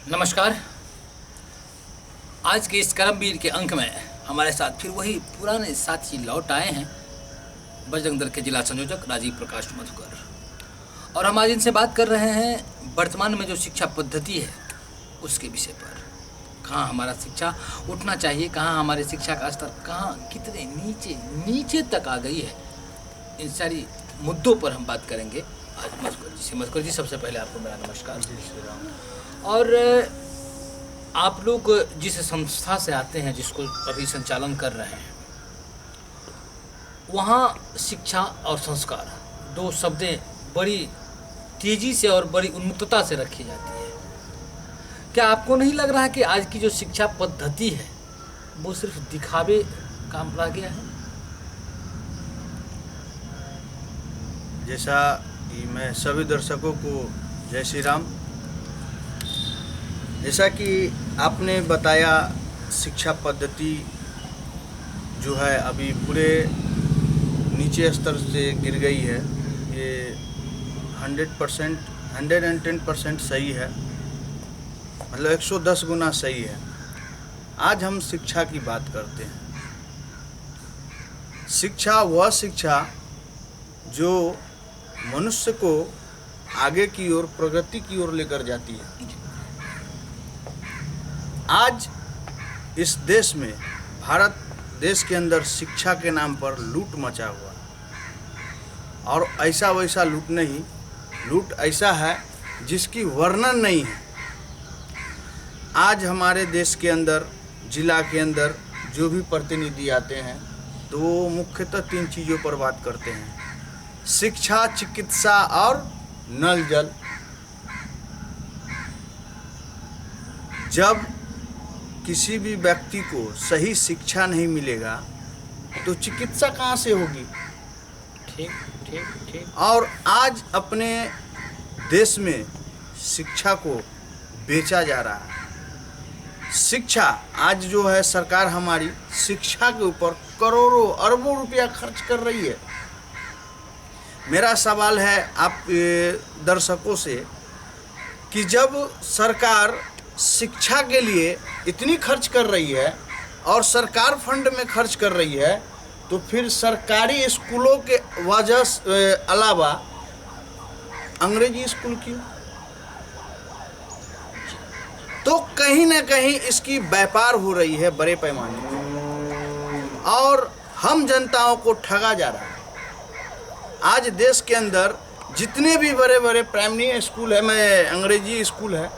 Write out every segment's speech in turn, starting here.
नमस्कार। आज के इस कर्मवीर के अंक में हमारे साथ फिर वही पुराने साथी लौट आए हैं, बजरंग दल के जिला संयोजक राजीव प्रकाश मधुकर। और हम आज इनसे बात कर रहे हैं वर्तमान में जो शिक्षा पद्धति है उसके विषय पर। कहाँ हमारा शिक्षा उठना चाहिए, कहाँ हमारे शिक्षा का स्तर कहाँ कितने नीचे तक आ गई है, इन सारी मुद्दों पर हम बात करेंगे आज मधुकर जी से। मधुकर जी, सबसे पहले आपको मेरा नमस्कार। जी श्री राम। और आप लोग जिस संस्था से आते हैं, जिसको अभी संचालन कर रहे हैं, वहाँ शिक्षा और संस्कार दो शब्दें बड़ी तेजी से और बड़ी उन्मुक्तता से रखी जाती है। क्या आपको नहीं लग रहा कि आज की जो शिक्षा पद्धति है वो सिर्फ दिखावे काम रह गया है? जैसा कि मैं सभी दर्शकों को जय श्री राम। जैसा कि आपने बताया, शिक्षा पद्धति जो है अभी पूरे नीचे स्तर से गिर गई है। ये 110% सही है, मतलब 110 गुना सही है। आज हम शिक्षा की बात करते हैं। शिक्षा वह शिक्षा जो मनुष्य को आगे की ओर, प्रगति की ओर लेकर जाती है। आज इस देश में, भारत देश के अंदर शिक्षा के नाम पर लूट मचा हुआ, और ऐसा वैसा लूट नहीं, लूट ऐसा है जिसकी वर्णन नहीं है। आज हमारे देश के अंदर, जिला के अंदर जो भी प्रतिनिधि आते हैं तो वो मुख्यतः 3 चीज़ों पर बात करते हैं: शिक्षा, चिकित्सा और नल जल। जब किसी भी व्यक्ति को सही शिक्षा नहीं मिलेगा तो चिकित्सा कहाँ से होगी? ठीक। और आज अपने देश में शिक्षा को बेचा जा रहा है। शिक्षा आज जो है, सरकार हमारी शिक्षा के ऊपर करोड़ों अरबों रुपया खर्च कर रही है। मेरा सवाल है आप दर्शकों से कि जब सरकार शिक्षा के लिए इतनी खर्च कर रही है और सरकार फंड में खर्च कर रही है, तो फिर सरकारी स्कूलों के वजह अलावा अंग्रेजी स्कूल क्यों? तो कहीं ना कहीं इसकी व्यापार हो रही है बड़े पैमाने पर, और हम जनताओं को ठगा जा रहा है। आज देश के अंदर जितने भी बड़े बड़े प्राइमरी स्कूल है, मैं अंग्रेजी स्कूल है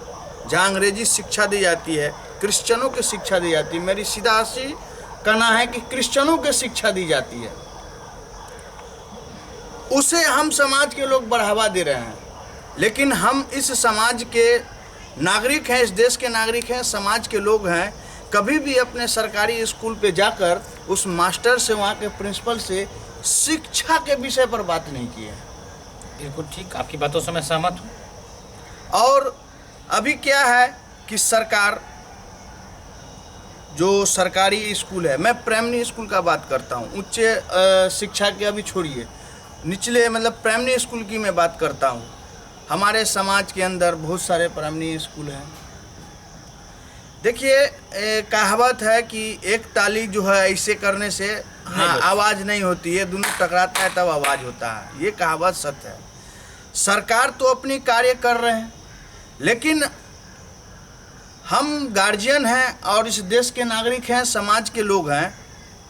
जहाँ अंग्रेजी शिक्षा दी जाती है, क्रिश्चियनों की शिक्षा दी जाती है। मेरी सीधा सी कहना है कि क्रिश्चियनों की शिक्षा दी जाती है, उसे हम समाज के लोग बढ़ावा दे रहे हैं। लेकिन हम इस समाज के नागरिक हैं, इस देश के नागरिक हैं, समाज के लोग हैं। कभी भी अपने सरकारी स्कूल पे जाकर उस मास्टर से, वहाँ के प्रिंसिपल से शिक्षा के विषय पर बात नहीं की है। बिल्कुल ठीक, आपकी बातों से मैं सहमत हूँ। और अभी क्या है कि सरकार, जो सरकारी स्कूल है, मैं प्राइमरी स्कूल का बात करता हूँ, उच्च शिक्षा की अभी छोड़िए, निचले मतलब प्राइमरी स्कूल की मैं बात करता हूँ। हमारे समाज के अंदर बहुत सारे प्राइमरी स्कूल हैं। देखिए, कहावत है कि एक ताली जो है ऐसे करने से आवाज़ नहीं होती है, दोनों टकराता है तब आवाज़ होता है। ये कहावत सत्य है। सरकार तो अपनी कार्य कर रहे हैं, लेकिन हम गार्जियन हैं और इस देश के नागरिक हैं, समाज के लोग हैं,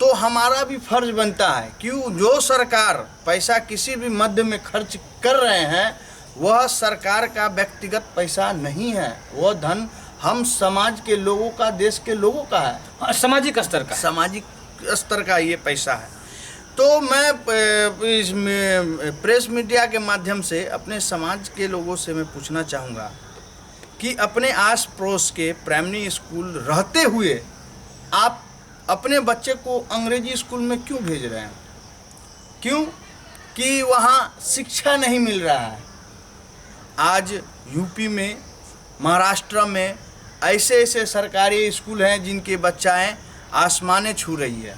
तो हमारा भी फर्ज बनता है कि जो सरकार पैसा किसी भी मध्य में खर्च कर रहे हैं, वह सरकार का व्यक्तिगत पैसा नहीं है, वह धन हम समाज के लोगों का, देश के लोगों का है, सामाजिक स्तर का, सामाजिक स्तर का ये पैसा है। तो मैं इस प्रेस मीडिया के माध्यम से अपने समाज के लोगों से मैं पूछना चाहूँगा कि अपने आस पड़ोस के प्राइमरी स्कूल रहते हुए आप अपने बच्चे को अंग्रेजी स्कूल में क्यों भेज रहे हैं? क्यों? कि वहाँ शिक्षा नहीं मिल रहा है। आज यूपी में, महाराष्ट्र में ऐसे ऐसे सरकारी स्कूल हैं जिनके बच्चाएं आसमाने छू रही है,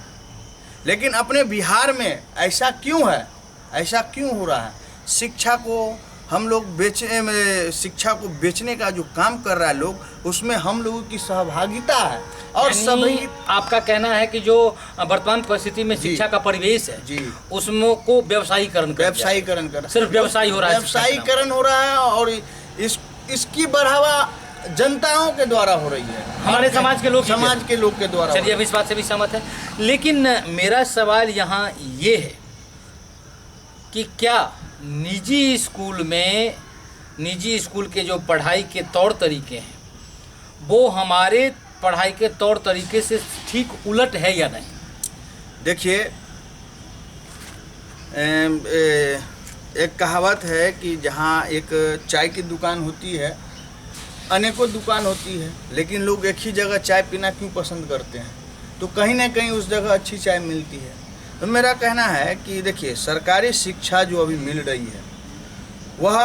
लेकिन अपने बिहार में ऐसा क्यों है? ऐसा क्यों हो रहा है? शिक्षा को हम लोग बेचने में, शिक्षा को बेचने का जो काम कर रहा है लोग, उसमें हम लोगों की सहभागिता है। और यानी सभी आपका कहना है कि जो वर्तमान परिस्थिति में जी। शिक्षा का परिवेश है जी। उसमें को व्यवसायीकरण कर दिया। व्यवसायीकरण कर, सिर्फ व्यवसाय हो रहा है, व्यवसायीकरण हो रहा है, और इसकी बढ़ावा जनताओं के द्वारा हो रही है, हमारे समाज के लोग, समाज के लोग के द्वारा। चलिए, अब इस बात से भी सहमत है। लेकिन मेरा सवाल यहाँ ये है कि क्या निजी स्कूल के जो पढ़ाई के तौर तरीके हैं वो हमारे पढ़ाई के तौर तरीके से ठीक उलट है या नहीं? देखिए, एक कहावत है कि जहाँ एक चाय की दुकान होती है, अनेकों दुकान होती है, लेकिन लोग एक ही जगह चाय पीना क्यों पसंद करते हैं? तो कहीं ना कहीं उस जगह अच्छी चाय मिलती है। तो मेरा कहना है कि देखिए, सरकारी शिक्षा जो अभी मिल रही है वह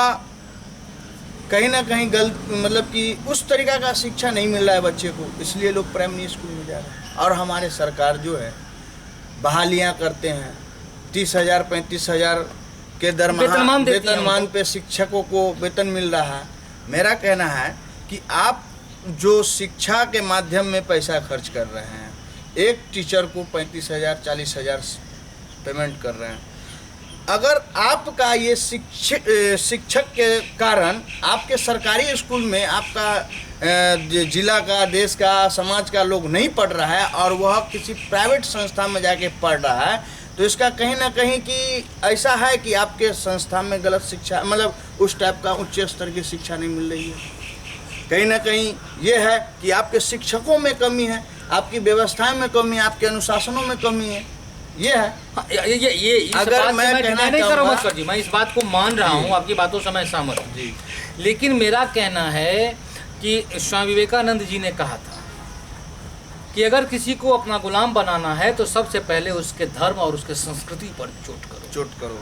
कहीं ना कहीं गलत, मतलब कि उस तरीका का शिक्षा नहीं मिल रहा है बच्चे को, इसलिए लोग प्राइमरी स्कूल में जा रहे हैं। और हमारे सरकार जो है बहालियाँ करते हैं, 30,000 35,000 के वेतनमान पे शिक्षकों को वेतन मिल रहा है। मेरा कहना है कि आप जो शिक्षा के माध्यम में पैसा खर्च कर रहे हैं, एक टीचर को 35,000 40,000 पेमेंट कर रहे हैं, अगर आपका ये शिक्षक के कारण आपके सरकारी स्कूल में आपका जिला का, देश का, समाज का लोग नहीं पढ़ रहा है और वह किसी प्राइवेट संस्था में जाके पढ़ रहा है, तो इसका कहीं ना कहीं कि ऐसा है कि आपके संस्था में गलत शिक्षा, मतलब उस टाइप का उच्च स्तर की शिक्षा नहीं मिल रही है। कहीं ना कहीं ये है कि आपके शिक्षकों में कमी है, आपकी व्यवस्थाएं में कमी है, आपके अनुशासनों में कमी है। ये है। ये अगर मैं नहीं सर मत जी, मैं इस बात को मान रहा हूँ, आपकी बातों से मैं सहमत हूँ जी। लेकिन मेरा कहना है कि स्वामी विवेकानंद जी ने कहा था कि अगर किसी को अपना गुलाम बनाना है तो सबसे पहले उसके धर्म और उसके संस्कृति पर चोट करो।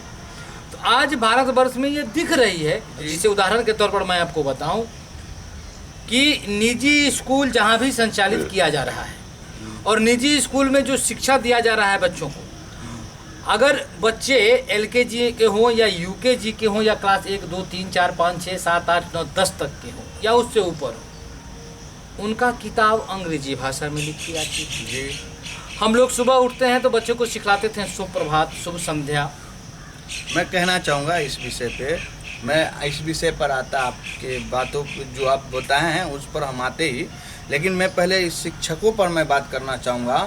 तो आज भारतवर्ष में ये दिख रही है, जिसे उदाहरण के तौर पर मैं आपको बताऊं कि निजी स्कूल जहां भी संचालित किया जा रहा है और निजी स्कूल में जो शिक्षा दिया जा रहा है बच्चों को, अगर बच्चे LKG के हों या UKG के हों या क्लास 1 2 3 4 5 6 7 8 9 10 तक के हों या उससे ऊपर हो, उनका किताब अंग्रेजी भाषा में लिखी आती है जी। हम लोग सुबह उठते हैं तो बच्चों को सिखलाते थे शुभ प्रभात, शुभ संध्या। मैं कहना चाहूँगा इस विषय पे, मैं इस विषय पर आता, आपके बातों जो आप बताए हैं उस पर हम आते ही, लेकिन मैं पहले इस शिक्षकों पर मैं बात करना चाहूँगा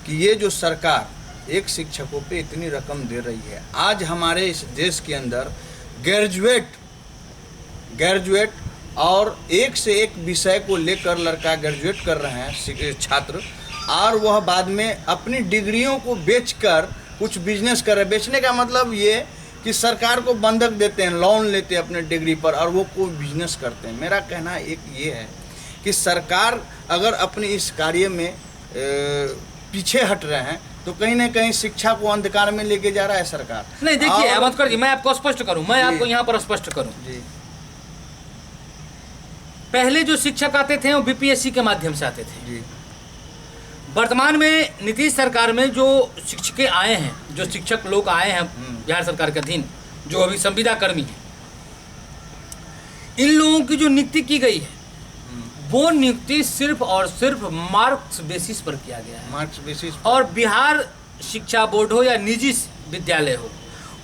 कि ये जो सरकार एक शिक्षकों पे इतनी रकम दे रही है, आज हमारे इस देश के अंदर ग्रेजुएट और एक से एक विषय को लेकर लड़का ग्रेजुएट कर रहे हैं छात्र, और वह बाद में अपनी डिग्रियों को बेचकर कुछ बिजनेस कर रहे हैं। बेचने का मतलब ये कि सरकार को बंधक देते हैं, लोन लेते हैं अपने डिग्री पर और वो कोई बिजनेस करते हैं। मेरा कहना एक ये है कि सरकार अगर अपनी इस कार्य में पीछे हट रहे हैं तो कहीं ना कहीं शिक्षा को अंधकार में लेके जा रहा है सरकार। नहीं देखिए अमतकर जी, मैं आपको स्पष्ट करूं, मैं आपको यहाँ पर स्पष्ट करूं जी। पहले जो शिक्षक आते थे वो BPSC के माध्यम से आते थे जी। वर्तमान में नीतीश सरकार में जो शिक्षक आए हैं, जो शिक्षक लोग आए हैं बिहार सरकार के अधीन, जो अभी संविदा कर्मी हैं, इन लोगों की जो नियुक्ति की गई है वो नियुक्ति सिर्फ और सिर्फ मार्क्स बेसिस पर किया गया है। मार्क्स बेसिस और बिहार शिक्षा बोर्ड हो या निजी विद्यालय हो,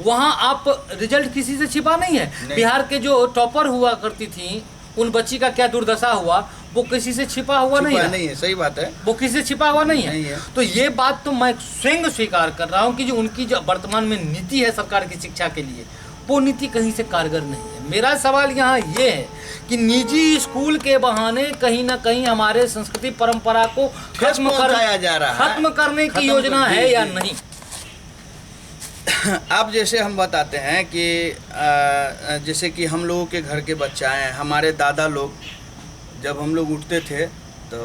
वहाँ आप रिजल्ट किसी से छिपा नहीं है। बिहार के जो टॉपर हुआ करती थी उन बच्ची का क्या दुर्दशा हुआ वो किसी से छिपा हुआ नहीं है। सही बात है, वो किसी से छिपा हुआ नहीं है। तो ये बात तो मैं स्वयं स्वीकार कर रहा हूँ कि जो उनकी जो वर्तमान में नीति है सरकार की शिक्षा के लिए, वो नीति कहीं से कारगर नहीं है। मेरा सवाल यहाँ ये है कि निजी स्कूल के बहाने कहीं ना कहीं हमारे संस्कृति परंपरा को खत्म करने की योजना है या नहीं? आप जैसे हम बताते हैं कि जैसे कि हम लोगों के घर के बच्चा हैं, हमारे दादा लोग जब हम लोग उठते थे तो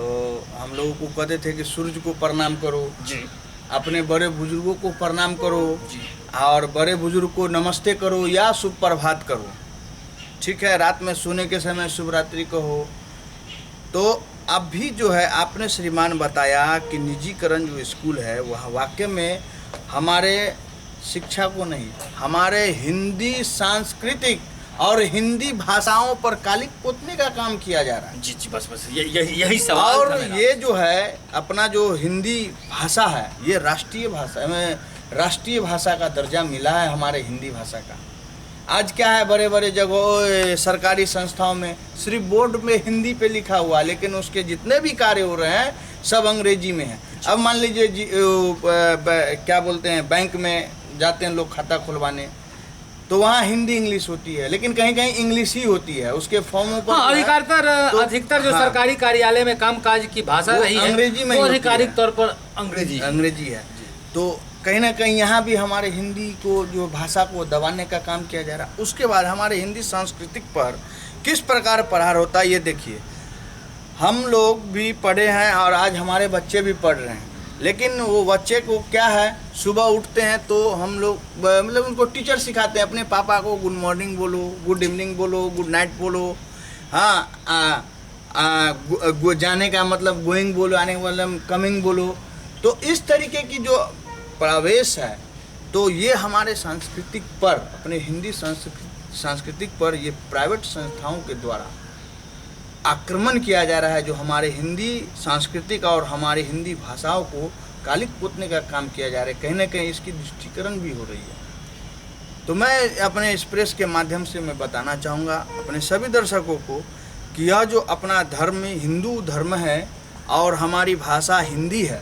हम लोगों को कहते थे कि सूर्य को प्रणाम करो जी, अपने बड़े बुजुर्गों को प्रणाम करो जी, और बड़े बुजुर्ग को नमस्ते करो या शुभ प्रभात करो, ठीक है। रात में सोने के समय शुभ रात्रि कहो। तो अब भी जो है आपने श्रीमान बताया कि निजीकरण जो स्कूल है वह वाकई में हमारे शिक्षा को नहीं, हमारे हिंदी सांस्कृतिक और हिंदी भाषाओं पर कालिक पोतने का काम किया जा रहा है। जी जी, बस यही सवाल और था मेरा। ये जो है अपना जो हिंदी भाषा है, ये राष्ट्रीय भाषा में राष्ट्रीय भाषा का दर्जा मिला है हमारे हिंदी भाषा का। आज क्या है, बड़े बड़े जगहों सरकारी संस्थाओं में सिर्फ बोर्ड में हिंदी पे लिखा हुआ, लेकिन उसके जितने भी कार्य हो रहे हैं सब अंग्रेजी में है। अब मान लीजिए क्या बोलते हैं, बैंक में जाते हैं लोग खाता खुलवाने, तो वहाँ हिंदी इंग्लिश होती है, लेकिन कहीं कहीं इंग्लिश ही होती है उसके फॉर्मों पर। हाँ, अधिकतर जो सरकारी कार्यालय में कामकाज की भाषा रही है अंग्रेजी में, वो आधिकारिक तौर पर अंग्रेजी है। तो कहीं ना कहीं यहाँ भी हमारे हिंदी को जो भाषा को दबाने का काम किया जा रहा है। उसके बाद हमारे हिंदी सांस्कृतिक पर किस प्रकार प्रहार होता है, ये देखिए। हम लोग भी पढ़े हैं और आज हमारे बच्चे भी पढ़ रहे हैं, लेकिन वो बच्चे को क्या है, सुबह उठते हैं तो हम लोग मतलब उनको टीचर सिखाते हैं, अपने पापा को गुड मॉर्निंग बोलो, गुड इवनिंग बोलो, गुड नाइट बोलो। हाँ, जाने का मतलब गोइंग बोलो, आने का मतलब कमिंग बोलो। तो इस तरीके की जो प्रवेश है, तो ये हमारे सांस्कृतिक पर, अपने हिंदी सांस्कृतिक पर ये प्राइवेट संस्थाओं के द्वारा आक्रमण किया जा रहा है, जो हमारे हिंदी सांस्कृतिक और हमारी हिंदी भाषाओं को कालिक पोतने का काम किया जा रहा है। कहीं ना कहीं इसकी दृष्टिकरण भी हो रही है। तो मैं अपने इस प्रेस के माध्यम से मैं बताना चाहूँगा अपने सभी दर्शकों को कि यह जो अपना धर्म हिंदू धर्म है और हमारी भाषा हिंदी है,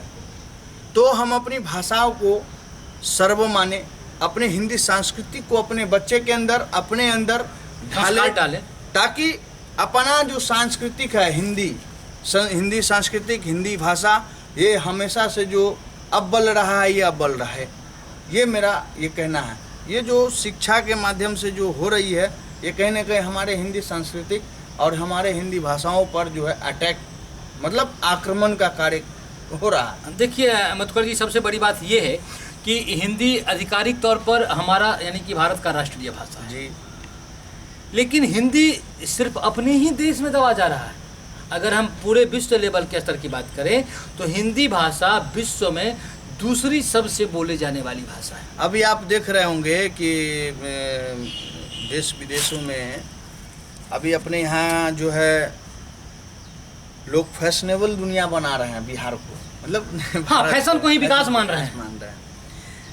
तो हम अपनी भाषाओं को सर्व माने, अपने हिंदी संस्कृति को अपने बच्चे के अंदर, अपने अंदर डालें, ताकि अपना जो सांस्कृतिक है हिंदी सांस्कृतिक हिंदी भाषा, ये हमेशा से जो अव्वल रहा है, ये अव्वल रहे। ये मेरा ये कहना है। ये जो शिक्षा के माध्यम से जो हो रही है, ये कहीं ना कहीं हमारे हिंदी सांस्कृतिक और हमारे हिंदी भाषाओं पर जो है अटैक, मतलब आक्रमण का कार्य हो रहा है। देखिए मधुकर जी, सबसे बड़ी बात ये है कि हिंदी आधिकारिक तौर पर हमारा यानी कि भारत का राष्ट्रीय भाषा है जी, लेकिन हिंदी सिर्फ अपने ही देश में दबा जा रहा है। अगर हम पूरे विश्व लेवल के स्तर की बात करें तो हिंदी भाषा विश्व में दूसरी सबसे बोले जाने वाली भाषा है। अभी आप देख रहे होंगे कि देश विदेशों में अभी अपने यहाँ जो है लोग फैशनेबल दुनिया बना रहे हैं बिहार को, मतलब हाँ, फैशन को ही विकास मान रहे हैं।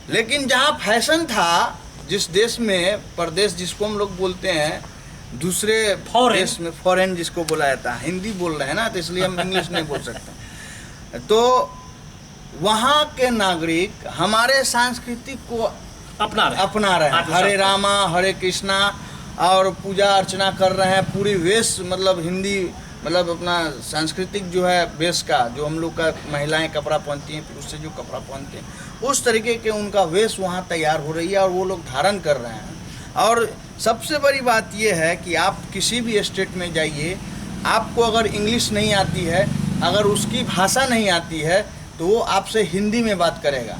लेकिन जहाँ फैशन था, जिस देश में, प्रदेश जिसको हम लोग बोलते हैं, दूसरे देश में फॉरेन जिसको बोला जाता है, हिंदी बोल रहे हैं ना, तो इसलिए हम इंग्लिश नहीं बोल सकते। तो वहाँ के नागरिक हमारे सांस्कृतिक को अपना रहे हैं। हरे रामा हरे कृष्णा और पूजा अर्चना कर रहे हैं, पूरी वेश मतलब हिंदी, मतलब अपना सांस्कृतिक जो है वेश का, जो हम लोग का महिलाएं कपड़ा पहनती हैं, पुरुष से जो कपड़ा पहनते हैं, उस तरीके के उनका वेश वहाँ तैयार हो रही है और वो लोग धारण कर रहे हैं। और सबसे बड़ी बात ये है कि आप किसी भी स्टेट में जाइए, आपको अगर इंग्लिश नहीं आती है, अगर उसकी भाषा नहीं आती है, तो वो आपसे हिंदी में बात करेगा।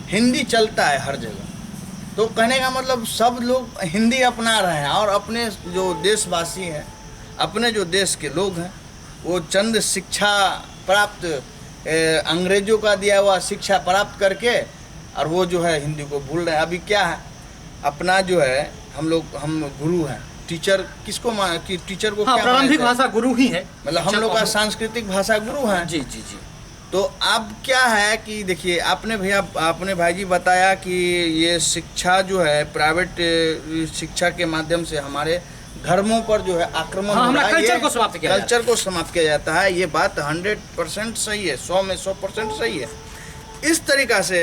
हिंदी चलता है हर जगह। तो कहने का मतलब सब लोग हिंदी अपना रहे हैं और अपने जो देशवासी हैं, अपने जो देश के लोग हैं, वो चंद शिक्षा प्राप्त अंग्रेजों का दिया हुआ शिक्षा प्राप्त करके और वो जो है हिंदी को भूल रहे हैं। अभी क्या है, अपना जो है हम गुरु हैं, टीचर किसको कि टीचर को, हाँ, क्या प्रारंभिक भाषा गुरु ही है, मतलब हम लोग का सांस्कृतिक भाषा गुरु हैं। जी जी जी। तो अब क्या है कि देखिए, आपने भाई जी बताया कि ये शिक्षा जो है प्राइवेट शिक्षा के माध्यम से हमारे धर्मों पर जो है आक्रमण हो रहा है, कल्चर को समाप्त किया जाता है। ये बात 100% सही है, 100 में 100% सही है। इस तरीक़ा से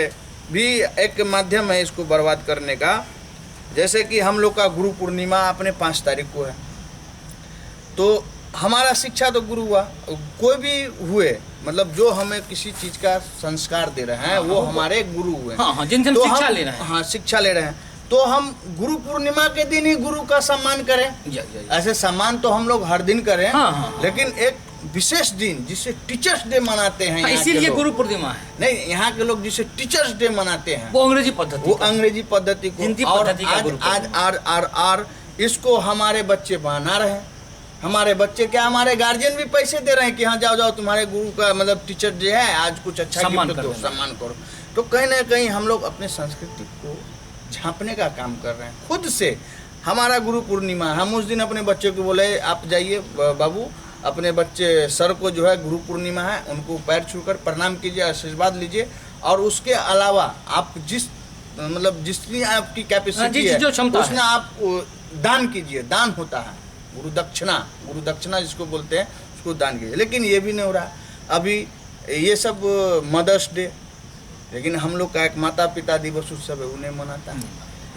भी एक माध्यम है इसको बर्बाद करने का। जैसे कि हम लोग का गुरु पूर्णिमा अपने 5 तारीख को है, तो हमारा शिक्षा तो गुरु हुआ, कोई भी हुए, मतलब जो हमें किसी चीज़ का संस्कार दे रहे हैं, वो हमारे गुरु हुए, जिनसे हम शिक्षा ले रहे हैं। हाँ, शिक्षा ले रहे हैं। तो हम गुरु पूर्णिमा के दिन ही गुरु का सम्मान करें। ऐसे सम्मान तो हम लोग हर दिन करें, लेकिन एक विशेष दिन जिसे टीचर्स डे मनाते हैं, इसीलिए गुरु पूर्णिमा है। नहीं, यहाँ के लोग जिसे टीचर्स डे मनाते हैं, वो अंग्रेजी पद्धति को, हिंदी पद्धति का आज इसको हमारे बच्चे बना रहे हैं। हमारे बच्चे क्या, हमारे गार्जियन भी पैसे दे रहे हैं कि हाँ जाओ तुम्हारे गुरु का मतलब टीचर डे है, आज कुछ अच्छा सम्मान करो। तो कहीं ना कहीं हम लोग अपने संस्कृति को झांपने का काम कर रहे हैं खुद से। हमारा गुरु पूर्णिमा, हम उस दिन अपने बच्चे को बोले आप जाइए बाबू, अपने बच्चे सर को जो है गुरु पूर्णिमा है उनको पैर छूकर प्रणाम कीजिए, आशीर्वाद लीजिए। और उसके अलावा आप जिस मतलब जितनी आपकी कैपेसिटी है उसमें आप दान कीजिए। दान होता है गुरु दक्षिणा जिसको बोलते हैं उसको दान कीजिए। लेकिन ये भी नहीं हो रहा अभी, ये सब मदर्स डे, लेकिन हम लोग का एक माता पिता दिवस उत्सव है उन्हें मनाता है,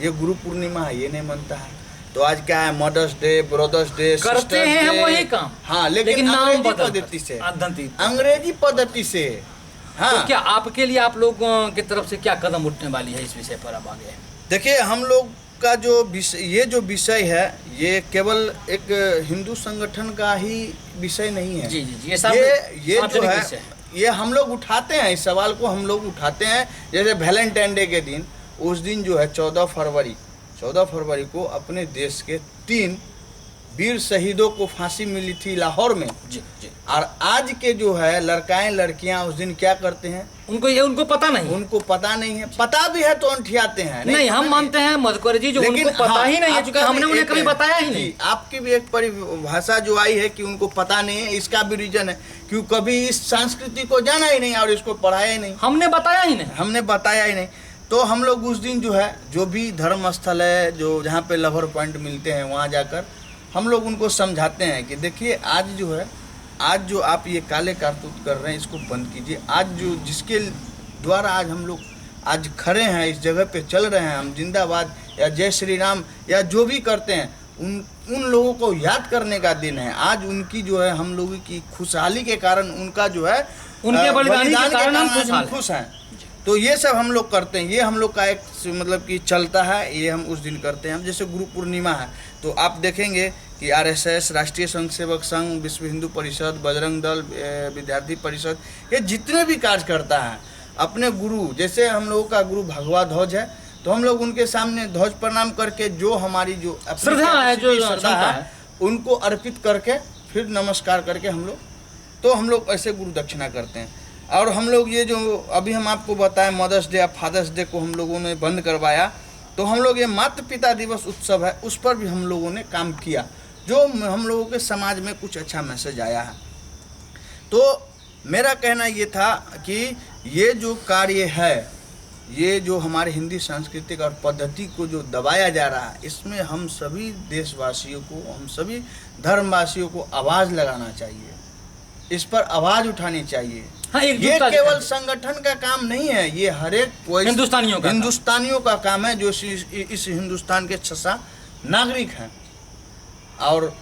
ये गुरु पूर्णिमा है ये नहीं मनता है। तो आज क्या है, मदर्स डे, ब्रदर्स डे करते हैं हम वही काम, हाँ, लेकिन नाम पद्धति से, अंग्रेजी पद्धति से। हाँ, तो क्या आपके लिए आप लोगों की तरफ से क्या कदम उठने वाली है इस विषय पर अब आगे? देखिए, हम लोग का जो विषय है ये केवल एक हिंदू संगठन का ही विषय नहीं है। जी जी, ये जो है ये हम लोग उठाते हैं, इस सवाल को हम लोग उठाते हैं। जैसे वैलेंटाइन डे के दिन, उस दिन जो है 14 फरवरी को अपने देश के 3 वीर शहीदों को फांसी मिली थी लाहौर में। जी जी। और आज के जो है लड़कियां उस दिन क्या करते हैं, उनको पता नहीं, है, पता भी है तो अंठियाते हैं। नहीं, हम मानते हैं मधुकर जी जो उनको पता ही नहीं है, क्योंकि हमने उन्हें कभी बताया ही नहीं। आपकी भी एक परिभाषा जो आई है कि उनको पता नहीं है, इसका भी रीजन है क्यों कभी इस संस्कृति को जाना ही नहीं और इसको पढ़ाया ही नहीं, हमने बताया ही नहीं। तो हम लोग उस दिन जो है जो भी धर्म स्थल है, जो जहाँ पे लवर पॉइंट मिलते हैं, वहाँ जाकर हम लोग उनको समझाते हैं कि देखिए आज जो आप ये काले कारतूत कर रहे हैं इसको बंद कीजिए। आज जो जिसके द्वारा आज हम लोग आज खड़े हैं, इस जगह पे चल रहे हैं, हम जिंदाबाद या जय श्री राम या जो भी करते हैं, उन लोगों को याद करने का दिन है। आज उनकी जो है हम लोगों की खुशहाली के कारण, उनका जो है उनके बलिदान के कारण हम खुश हैं। तो ये सब हम लोग करते हैं, ये हम लोग का एक मतलब कि चलता है, ये हम उस दिन करते हैं। हम जैसे गुरु पूर्णिमा है तो आप देखेंगे कि RSS, राष्ट्रीय स्वयं सेवक संघ, विश्व हिंदू परिषद, बजरंग दल, विद्यार्थी परिषद, ये जितने भी कार्य करता है अपने गुरु, जैसे हम लोगों का गुरु भगवा ध्वज है तो हम लोग उनके सामने ध्वज प्रणाम करके जो हमारी जो श्रद्धा है उनको अर्पित करके फिर नमस्कार करके हम लोग ऐसे गुरु दक्षिणा करते हैं। और हम लोग ये जो अभी हम आपको बताएं मदर्स डे या फादर्स डे को हम लोगों ने बंद करवाया, तो हम लोग ये माता पिता दिवस उत्सव है उस पर भी हम लोगों ने काम किया, जो हम लोगों के समाज में कुछ अच्छा मैसेज आया है। तो मेरा कहना ये था कि ये जो कार्य है, ये जो हमारे हिंदी सांस्कृतिक और पद्धति को जो दबाया जा रहा है, इसमें हम सभी देशवासियों को, हम सभी धर्मवासियों को आवाज़ लगाना चाहिए, इस पर आवाज़ उठानी चाहिए। हाँ, ये केवल संगठन का काम नहीं है, ये हर एक हिंदुस्तानियों का काम है जो इस हिंदुस्तान के 6 नागरिक हैं। और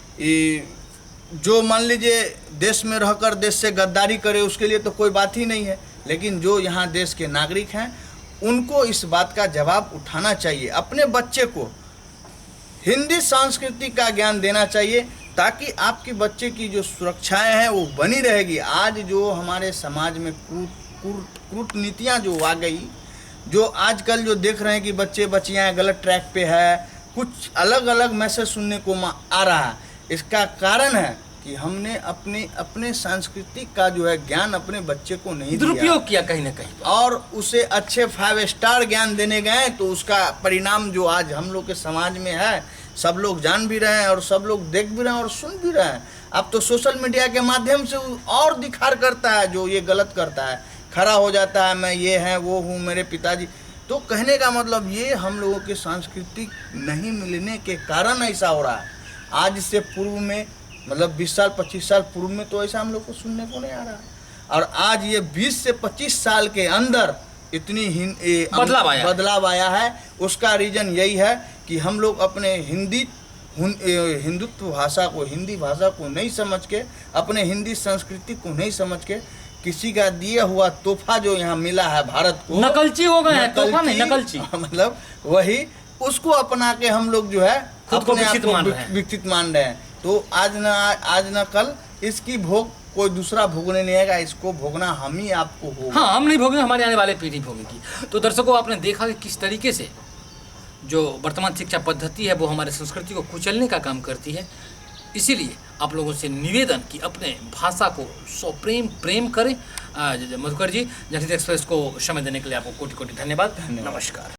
जो मान लीजिए देश में रहकर देश से गद्दारी करे उसके लिए तो कोई बात ही नहीं है, लेकिन जो यहाँ देश के नागरिक हैं उनको इस बात का जवाब उठाना चाहिए। अपने बच्चे को हिंदी संस्कृति का ज्ञान देना चाहिए ताकि आपके बच्चे की जो सुरक्षाएं हैं वो बनी रहेगी। आज जो हमारे समाज में कूटनीतियाँ जो आ गई, जो आजकल जो देख रहे हैं कि बच्चे बच्चियाँ गलत ट्रैक पे है, कुछ अलग अलग मैसेज सुनने को आ रहा है, इसका कारण है कि हमने अपने सांस्कृतिक का जो है ज्ञान अपने बच्चे को नहीं दिया, दुरुपयोग किया कहीं ना कहीं, और उसे अच्छे 5 स्टार ज्ञान देने गए तो उसका परिणाम जो आज हम लोग के समाज में है, सब लोग जान भी रहे हैं और सब लोग देख भी रहे हैं और सुन भी रहे हैं। अब तो सोशल मीडिया के माध्यम से और दिखार करता है, जो ये गलत करता है खड़ा हो जाता है, मैं ये है वो हूँ, मेरे पिताजी। तो कहने का मतलब ये हम लोगों के सांस्कृतिक नहीं मिलने के कारण ऐसा हो रहा है। आज से पूर्व में मतलब 20 साल 25 साल पूर्व में तो ऐसा हम लोग को सुनने को नहीं आ रहा, और आज ये 20 से 25 साल के अंदर इतनी बदलाव आया है। उसका रीज़न यही है कि हम लोग अपने हिंदुत्व भाषा को, हिंदी भाषा को नहीं समझ के, अपने हिंदी संस्कृति को नहीं समझ के, किसी का दिया हुआ तोहफा जो यहाँ मिला है भारत को, नकलची हो गए हैं, तोहफा नहीं नकलची मतलब वही, उसको अपना के हम लोग जो है खुद को विकसित मान रहे हैं। तो आज न कल इसकी भोग कोई दूसरा भोगने नहीं आएगा, इसको भोगना हम ही आपको होगा। हाँ, हम नहीं भोगेंगे, हमारे आने वाले पीढ़ी भोगेगी। तो दर्शकों, आपने देखा कि किस तरीके से जो वर्तमान शिक्षा पद्धति है वो हमारे संस्कृति को कुचलने का काम करती है। इसीलिए आप लोगों से निवेदन कि अपने भाषा को प्रेम करें। मधुकर जी, जनहित एक्सप्रेस को समय देने के लिए आपको कोटि कोटि धन्यवाद। नमस्कार।